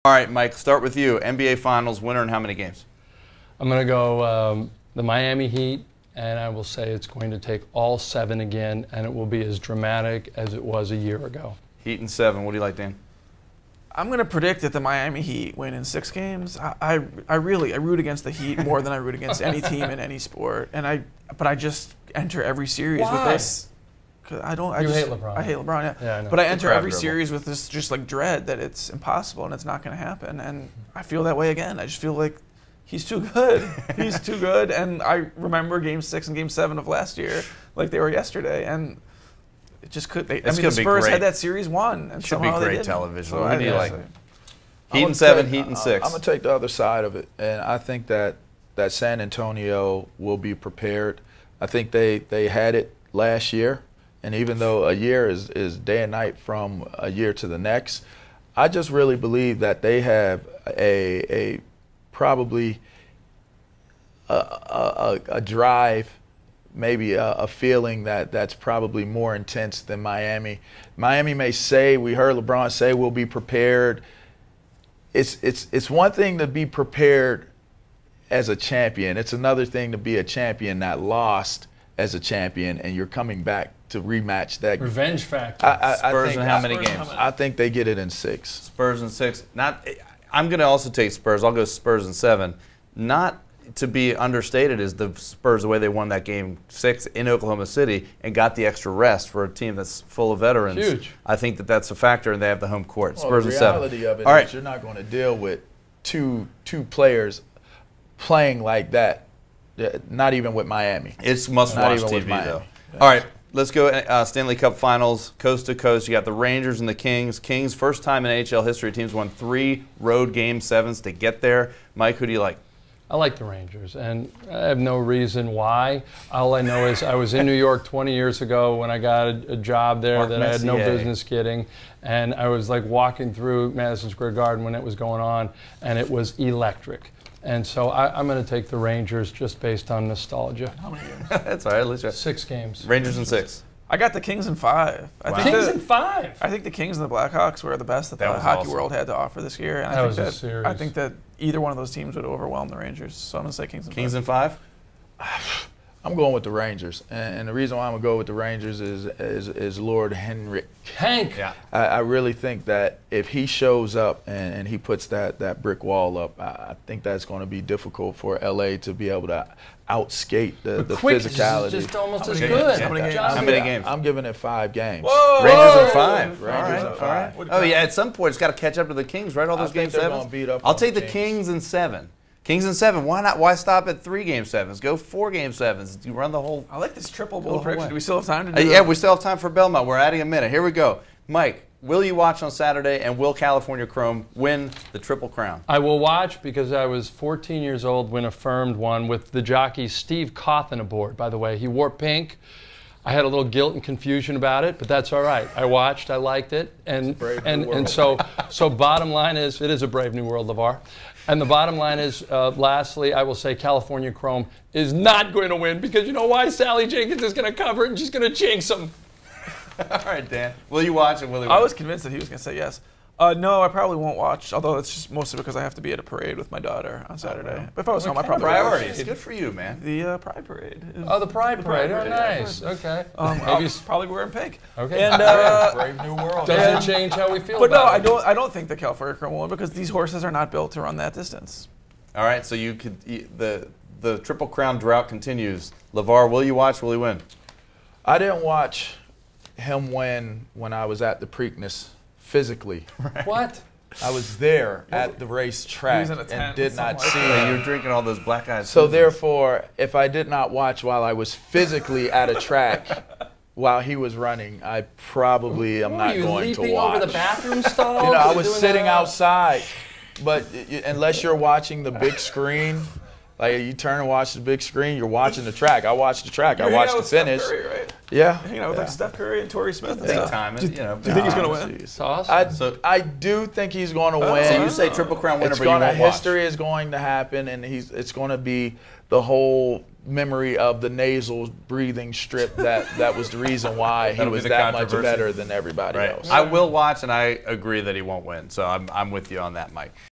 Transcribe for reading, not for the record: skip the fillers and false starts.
All right, Mike, start with you. NBA Finals winner in how many games? I'm going to go the Miami Heat, and I will say it's going to take all 7 again, and it will be as dramatic as it was a year ago. Heat in 7. What do you like, Dan? I'm going to predict that the Miami Heat win in 6 games. I root against the Heat more than I root against any team in any sport, but I just enter every series with this. You hate LeBron. I hate LeBron, yeah I know. But I enter every series with this just like dread that it's impossible and it's not going to happen. And I feel that way again. I just feel like he's too good. He's too good. And I remember Game 6 and Game 7 of last year like they were yesterday. And it just could. The Spurs had that series won. And should be great television. So what do you like? Heat in 7, Heat in 6. I'm going to take the other side of it. And I think that San Antonio will be prepared. I think they had it last year. And even though a year is day and night from a year to the next, I just really believe that they have probably a drive, maybe a feeling that's probably more intense than Miami. Miami may say, we heard LeBron say, we'll be prepared. It's one thing to be prepared as a champion. It's another thing to be a champion that lost as a champion, and you're coming back to rematch that. Revenge factor. Spurs in how many games? I think they get it in 6. Spurs in 6. I'm going to also take Spurs. I'll go Spurs in 7. Not to be understated is the Spurs, the way they won that Game 6 in Oklahoma City and got the extra rest for a team that's full of veterans. Huge. I think that's a factor, and they have the home court. Well, Spurs in 7. The reality of it is you're not going to deal with two players playing like that. Not even with Miami. It's must-watch TV, though. Yeah. All right, let's go Stanley Cup Finals, coast to coast. You got the Rangers and the Kings. Kings, first time in AHL history, teams won 3 road Game 7s to get there. Mike, who do you like? I like the Rangers, and I have no reason why. All I know is I was in New York 20 years ago when I got a job there that I had no business getting, and I was like walking through Madison Square Garden when it was going on, and it was electric. And so I'm going to take the Rangers just based on nostalgia. How many games? That's all right. Let's try. 6 games. Rangers in 6. I got the Kings in 5. Kings in 5? I think the Kings and the Blackhawks were the best that the hockey world had to offer this year. And I think that either one of those teams would overwhelm the Rangers. So I'm going to say Kings in 5. Kings in 5? I'm going with the Rangers, and the reason why I'm going to go with the Rangers is Lord Hank. Yeah. I really think that if he shows up and he puts that brick wall up, I think that's going to be difficult for LA to be able to outskate the physicality. Is just almost as good. How many games? I'm giving it 5 games. Whoa! Rangers in 5. Rangers in 5. Oh yeah, at some point it's got to catch up to the Kings, right? All those Game 7s. I'll take the Kings in 7. Kings in 7. Why not? Why stop at 3 Game 7s? Go 4 Game 7s. You run the whole. I like this triple bowl prediction. Do we still have time to do that? Yeah, we still have time for Belmont. We're adding a minute. Here we go. Mike, will you watch on Saturday, and will California Chrome win the Triple Crown? I will watch because I was 14 years old when affirmed one with the jockey Steve Cawthon aboard. By the way, he wore pink. I had a little guilt and confusion about it, but that's all right. I watched, I liked it, and so bottom line is, it is a brave new world, LeVar. And the bottom line is, lastly, I will say California Chrome is not going to win because you know why? Sally Jenkins is going to cover it and she's going to jinx them. All right, Dan. Will you watch and will he win? I was convinced that he was going to say yes. No, I probably won't watch, although it's just mostly because I have to be at a parade with my daughter on Saturday. But if I was home, I probably would. Priorities. Good for you, man. The Pride Parade. The Pride Parade. Oh, nice. Okay. Maybe probably wearing pink. Okay. And brave new world. Doesn't change how we feel. But no, about it. I don't think the California Chrome will win because these horses are not built to run that distance. All right, so you could the Triple Crown drought continues. LeVar, will you watch? Will he win? I didn't watch him win when I was at the Preakness physically. Right. What? I was there at the racetrack and did not see him. You were drinking all those black eyes. So therefore, if I did not watch while I was physically at a track while he was running, I probably am not going to watch. Leaping over the bathroom stall? You know, I was sitting outside, but unless you're watching the big screen, like you turn and watch the big screen, you're watching the track. I watched the track. I watched the finish. Steph Curry, right? Yeah. Hanging out with like Steph Curry and Torrey Smith and Big stuff. time. Do you think he's going to win? It's awesome. I do think he's going to win. So you say Triple Crown winner, but you won't watch. History is going to happen, and it's going to be the whole memory of the nasal breathing strip that was the reason why he That'll be was the that much controversy. better than everybody else. I will watch, and I agree that he won't win. So I'm with you on that, Mike.